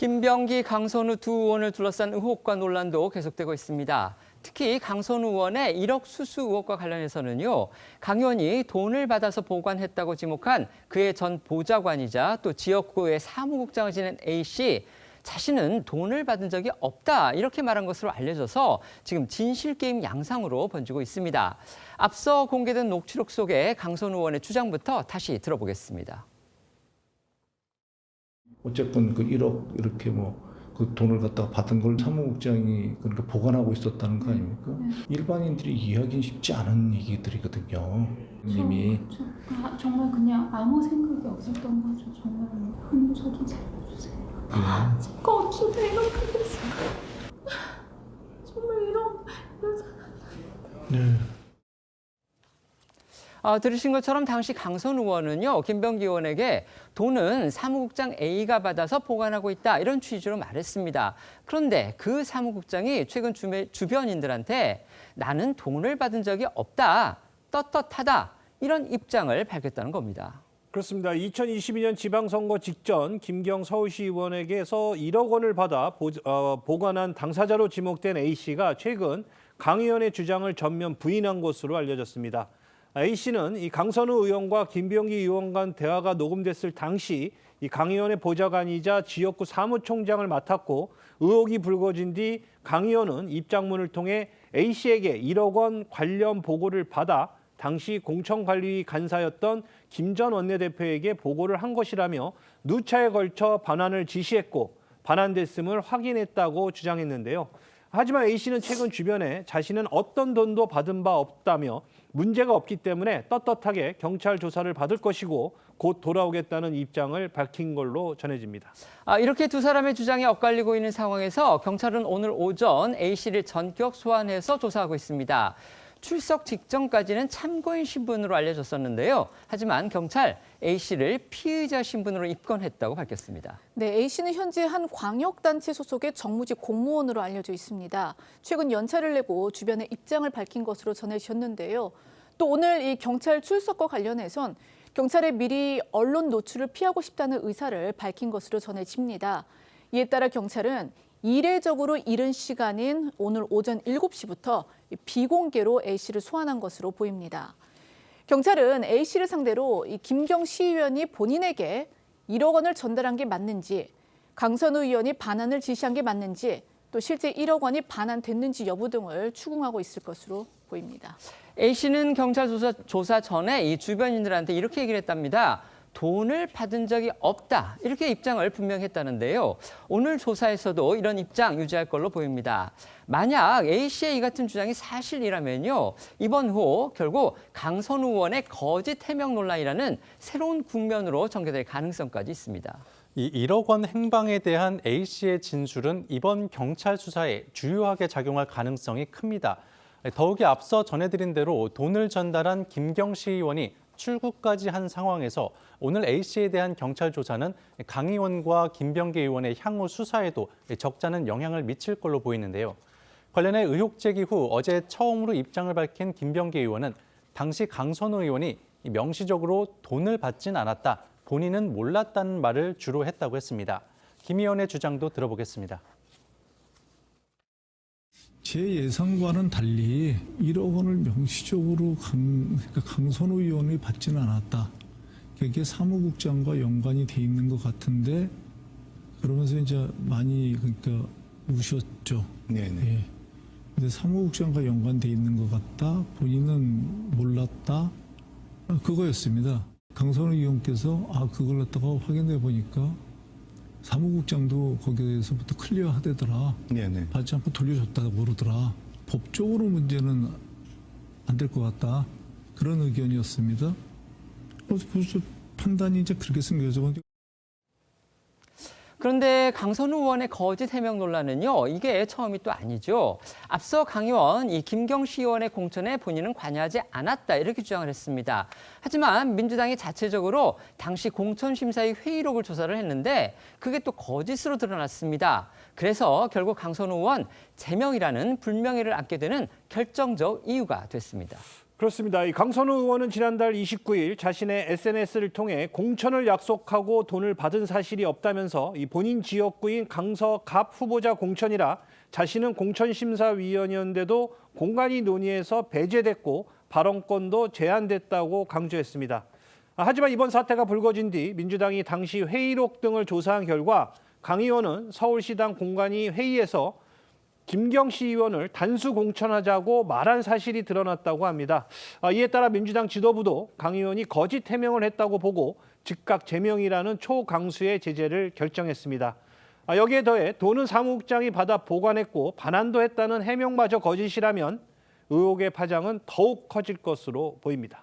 김병기, 강선우 두 의원을 둘러싼 의혹과 논란도 계속되고 있습니다. 특히 강선우 의원의 1억 수수 의혹과 관련해서는요, 강 의원이 돈을 받아서 보관했다고 지목한 그의 전 보좌관이자 또 지역구의 사무국장을 지낸 A씨, 자신은 돈을 받은 적이 없다 이렇게 말한 것으로 알려져서 지금 진실게임 양상으로 번지고 있습니다. 앞서 공개된 녹취록 속에 강선우 의원의 주장부터 다시 들어보겠습니다. 어쨌건 그 1억 이렇게 그 돈을 갖다가 받은 걸 사무국장이 그렇게 보관하고 있었다는 거 아닙니까? 일반인들이 이해하기는 쉽지 않은 얘기들이거든요. 이미 정말 그냥 아무 생각이 없었던 거죠. 정말 하나님 저 좀 살려주세요. 제가 어쩌다 이렇게 됐어요. 정말 이런 사람이 네. 들으신 것처럼 당시 강선우 의원은요, 김병기 의원에게 돈은 사무국장 A가 받아서 보관하고 있다 이런 취지로 말했습니다. 그런데 그 사무국장이 최근 주변인들한테 나는 돈을 받은 적이 없다, 떳떳하다 이런 입장을 밝혔다는 겁니다. 그렇습니다. 2022년 지방선거 직전 김경 서울시 의원에게서 1억 원을 받아 보관한 당사자로 지목된 A씨가 최근 강 의원의 주장을 전면 부인한 것으로 알려졌습니다. A씨는 이 강선우 의원과 김병기 의원 간 대화가 녹음됐을 당시 이 강 의원의 보좌관이자 지역구 사무총장을 맡았고 의혹이 불거진 뒤 강 의원은 입장문을 통해 A씨에게 1억 원 관련 보고를 받아 당시 공천관리위 간사였던 김 전 원내대표에게 보고를 한 것이라며 누차에 걸쳐 반환을 지시했고 반환됐음을 확인했다고 주장했는데요. 하지만 A씨는 최근 주변에 자신은 어떤 돈도 받은 바 없다며 문제가 없기 때문에 떳떳하게 경찰 조사를 받을 것이고 곧 돌아오겠다는 입장을 밝힌 걸로 전해집니다. 이렇게 두 사람의 주장이 엇갈리고 있는 상황에서 경찰은 오늘 오전 A씨를 전격 소환해서 조사하고 있습니다. 출석 직전까지는 참고인 신분으로 알려졌었는데요. 하지만 경찰 A씨를 피의자 신분으로 입건했다고 밝혔습니다. 네, A씨는 현재 한 광역단체 소속의 정무직 공무원으로 알려져 있습니다. 최근 연차를 내고 주변에 입장을 밝힌 것으로 전해졌는데요. 또 오늘 이 경찰 출석과 관련해선 경찰에 미리 언론 노출을 피하고 싶다는 의사를 밝힌 것으로 전해집니다. 이에 따라 경찰은 이례적으로 이른 시간인 오늘 오전 7시부터 비공개로 A씨를 소환한 것으로 보입니다. 경찰은 A씨를 상대로 김경 시의원이 본인에게 1억 원을 전달한 게 맞는지, 강선우 의원이 반환을 지시한 게 맞는지, 또 실제 1억 원이 반환됐는지 여부 등을 추궁하고 있을 것으로 보입니다. A씨는 경찰 조사 전에 이 주변인들한테 이렇게 얘기를 했답니다. 돈을 받은 적이 없다 이렇게 입장을 분명히 했다는데요. 오늘 조사에서도 이런 입장 유지할 걸로 보입니다. 만약 A씨의 이 같은 주장이 사실이라면요. 이번 후 결국 강선우 의원의 거짓 해명 논란이라는 새로운 국면으로 전개될 가능성까지 있습니다. 이 1억 원 행방에 대한 A씨의 진술은 이번 경찰 수사에 주요하게 작용할 가능성이 큽니다. 더욱이 앞서 전해드린 대로 돈을 전달한 김경시 의원이 출국까지 한 상황에서 오늘 A씨에 대한 경찰 조사는 강 의원과 김병기 의원의 향후 수사에도 적잖은 영향을 미칠 걸로 보이는데요. 관련해 의혹 제기 후 어제 처음으로 입장을 밝힌 김병기 의원은 당시 강선우 의원이 명시적으로 돈을 받진 않았다, 본인은 몰랐다는 말을 주로 했다고 했습니다. 김 의원의 주장도 들어보겠습니다. 제 예상과는 달리 1억 원을 명시적으로 강선우 의원이 받지는 않았다. 그게 사무국장과 연관이 돼 있는 것 같은데 그러면서 이제 많이 우셨죠. 네네. 예. 근데 사무국장과 연관돼 있는 것 같다. 본인은 몰랐다. 그거였습니다. 강선우 의원께서 그걸 갖다가 확인해 보니까 사무국장도 거기에서부터 클리어하대더라. 네네. 받지 않고 돌려줬다고 그러더라. 법적으로 문제는 안 될 것 같다. 그런 의견이었습니다. 벌써 판단이 이제 그렇게 생겨서. 그런데 강선우 의원의 거짓 해명 논란은요, 이게 처음이 또 아니죠. 앞서 강 의원, 이 김경시 의원의 공천에 본인은 관여하지 않았다 이렇게 주장을 했습니다. 하지만 민주당이 자체적으로 당시 공천심사위 회의록을 조사를 했는데 그게 또 거짓으로 드러났습니다. 그래서 결국 강선우 의원 제명이라는 불명예를 안게 되는 결정적 이유가 됐습니다. 그렇습니다. 이 강선우 의원은 지난달 29일 자신의 SNS를 통해 공천을 약속하고 돈을 받은 사실이 없다면서 이 본인 지역구인 강서갑 후보자 공천이라 자신은 공천심사위원이었는데도 공간위 논의에서 배제됐고 발언권도 제한됐다고 강조했습니다. 하지만 이번 사태가 불거진 뒤 민주당이 당시 회의록 등을 조사한 결과 강 의원은 서울시당 공관위 회의에서 김경시 의원을 단수 공천하자고 말한 사실이 드러났다고 합니다. 이에 따라 민주당 지도부도 강 의원이 거짓 해명을 했다고 보고 즉각 제명이라는 초강수의 제재를 결정했습니다. 여기에 더해 돈은 사무국장이 받아 보관했고 반환도 했다는 해명마저 거짓이라면 의혹의 파장은 더욱 커질 것으로 보입니다.